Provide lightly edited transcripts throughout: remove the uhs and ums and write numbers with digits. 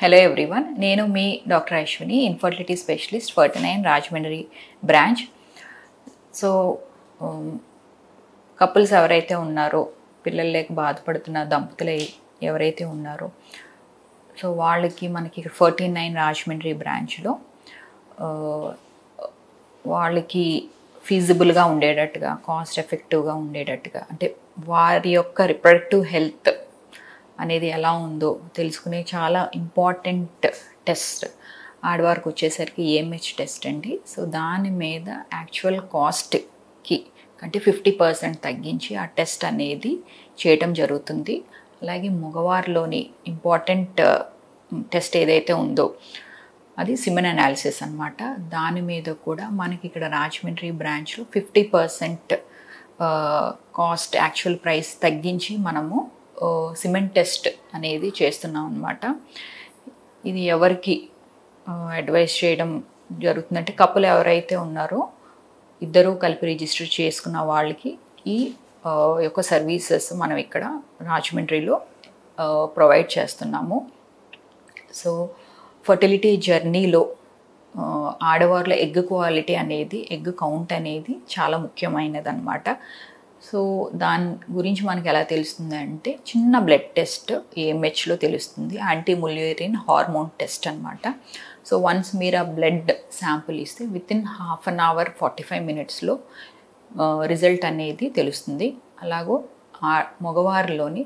Hello everyone, నేను మీ doctor Ashwini, infertility specialist 49 Rajahmundry branch. So couples ఎవరైతే ఉన్నారో, పిల్లలు లేక బాధపడుతున్న దంపతులు ఎవరైతే ఉన్నారో, సో వాళ్ళకి మనకి 49 రాజమండ్రి బ్రాంచ్లో వాళ్ళకి ఫీజిబుల్గా ఉండేటట్టుగా, కాస్ట్ ఎఫెక్టివ్గా ఉండేటట్టుగా, అంటే వారి యొక్క రిప్రొడక్టివ్ హెల్త్ అనేది ఎలా ఉందో తెలుసుకునే చాలా ఇంపార్టెంట్ టెస్ట్ ఆడవారికి వచ్చేసరికి ఏఎంహెచ్ టెస్ట్ అండి. సో దాని మీద యాక్చువల్ కాస్ట్కి అంటే 50% తగ్గించి ఆ టెస్ట్ అనేది చేయటం జరుగుతుంది. అలాగే మగవారిలోని ఇంపార్టెంట్ టెస్ట్ ఏదైతే ఉందో అది సిమెన్ అనాలిసిస్ అనమాట. దాని మీద కూడా మనకి ఇక్కడ రాజమండ్రి బ్రాంచ్లో 50% కాస్ట్ యాక్చువల్ ప్రైస్ తగ్గించి మనము సిమెన్ టెస్ట్ అనేది చేస్తున్నాం అనమాట. ఇది ఎవరికి అడ్వైస్ చేయడం జరుగుతుందంటే, కపుల్ ఎవరైతే ఉన్నారో ఇద్దరూ కలిపి రిజిస్టర్ చేసుకున్న వాళ్ళకి ఈ యొక్క సర్వీసెస్ మనం ఇక్కడ రాజమండ్రిలో ప్రొవైడ్ చేస్తున్నాము. సో ఫర్టిలిటీ జర్నీలో ఆడవాళ్ళ ఎగ్ క్వాలిటీ అనేది, ఎగ్ కౌంట్ అనేది చాలా ముఖ్యమైనది అనమాట. సో దాని గురించి మనకి ఎలా తెలుస్తుంది అంటే, చిన్న బ్లడ్ టెస్ట్ ఏఎంహెచ్లో తెలుస్తుంది, యాంటీ ముల్యూరిన్ హార్మోన్ టెస్ట్ అనమాట. సో వన్స్ మీరు ఆ బ్లడ్ శాంపుల్ ఇస్తే వితిన్ హాఫ్ అన్ అవర్ 45 మినిట్స్లో రిజల్ట్ అనేది తెలుస్తుంది. అలాగో మగవారిలోని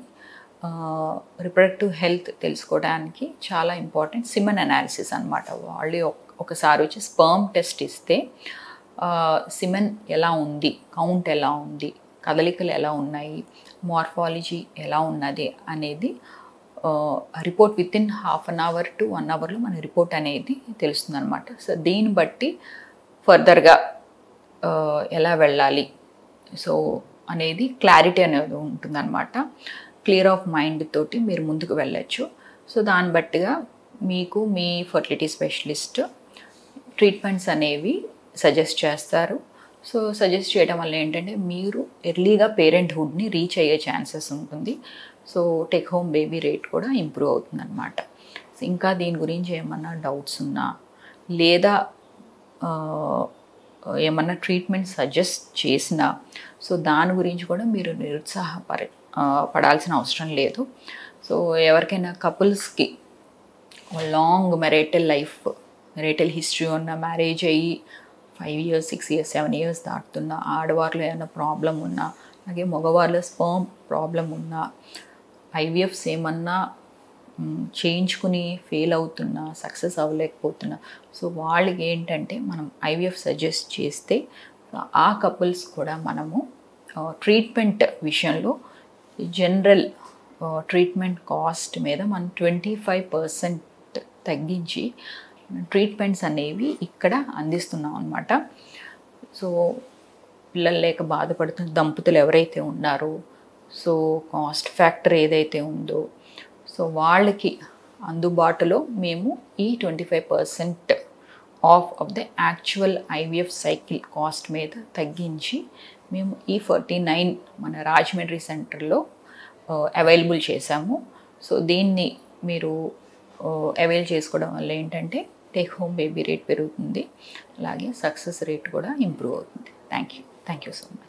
రిప్రొడక్టివ్ హెల్త్ తెలుసుకోవడానికి చాలా ఇంపార్టెంట్ సిమెన్ అనాలిసిస్ అనమాట. వాళ్ళు ఒకసారి వచ్చి స్పర్మ్ టెస్ట్ ఇస్తే సిమెన్ ఎలా ఉంది, కౌంట్ ఎలా ఉంది, కదలికలు ఎలా ఉన్నాయి, మార్ఫాలజీ ఎలా ఉన్నది అనేది report within half an hour to 1 అవర్లో మన రిపోర్ట్ అనేది తెలుస్తుంది అనమాట. సో దీన్ని బట్టి ఫర్దర్గా ఎలా వెళ్ళాలి సో అనేది క్లారిటీ అనేది ఉంటుందన్నమాట. క్లియర్ ఆఫ్ మైండ్ తోటి మీరు ముందుకు వెళ్ళచ్చు. సో దాన్ని బట్టిగా మీకు మీ ఫర్టిలిటీ స్పెషలిస్ట్ ట్రీట్మెంట్స్ అనేవి సజెస్ట్ చేస్తారు. సో సజెస్ట్ చేయడం వల్ల ఏంటంటే, మీరు ఎర్లీగా పేరెంట్హుడ్ని రీచ్ అయ్యే ఛాన్సెస్ ఉంటుంది. So take home baby rate కూడా ఇంప్రూవ్ అవుతుంది అనమాట. ఇంకా దీని గురించి ఏమన్నా డౌట్స్ ఉన్నా, లేదా ఏమన్నా ట్రీట్మెంట్ సజెస్ట్ చేసినా, సో దాని గురించి కూడా మీరు పడాల్సిన అవసరం లేదు. సో ఎవరికైనా కపుల్స్కి లాంగ్ మెరైటల్ హిస్టరీ ఉన్న, మ్యారేజ్ అయ్యి 5 years 6 years 7 years దాటుతున్న ఆడవారిలో ఏమైనా ప్రాబ్లం ఉన్నా, అలాగే మగవారిలో స్పర్మ్ ప్రాబ్లం ఉన్నా, ఐవీఎఫ్స్ ఏమన్నా చేయించుకుని ఫెయిల్ అవుతున్నా, సక్సెస్ అవ్వలేకపోతున్నా, సో వాళ్ళకి ఏంటంటే మనం ఐవీఎఫ్ సజెస్ట్ చేస్తే ఆ కపుల్స్ కూడా మనము ట్రీట్మెంట్ విషయంలో జనరల్ ట్రీట్మెంట్ కాస్ట్ మీద మనం 25% తగ్గించి ట్రీట్మెంట్స్ అనేవి ఇక్కడ అందిస్తున్నాం అనమాట. సో పిల్లలు లేక బాధపడుతున్న దంపతులు ఎవరైతే ఉన్నారో, సో కాస్ట్ ఫ్యాక్టర్ ఏదైతే ఉందో, సో వాళ్ళకి అందుబాటులో మేము ఈ 25% of the actual IVF cycle cost మీద తగ్గించి మేము ఈ 49 మన రాజమండ్రి సెంటర్లో అవైలబుల్ చేశాము. సో దీన్ని మీరు అవైల్ చేసుకోవడం వల్ల ఏంటంటే, టేక్ హోమ్ బేబీ రేట్ పెరుగుతుంది, అలాగే సక్సెస్ రేట్ కూడా ఇంప్రూవ్ అవుతుంది. Thank you so much.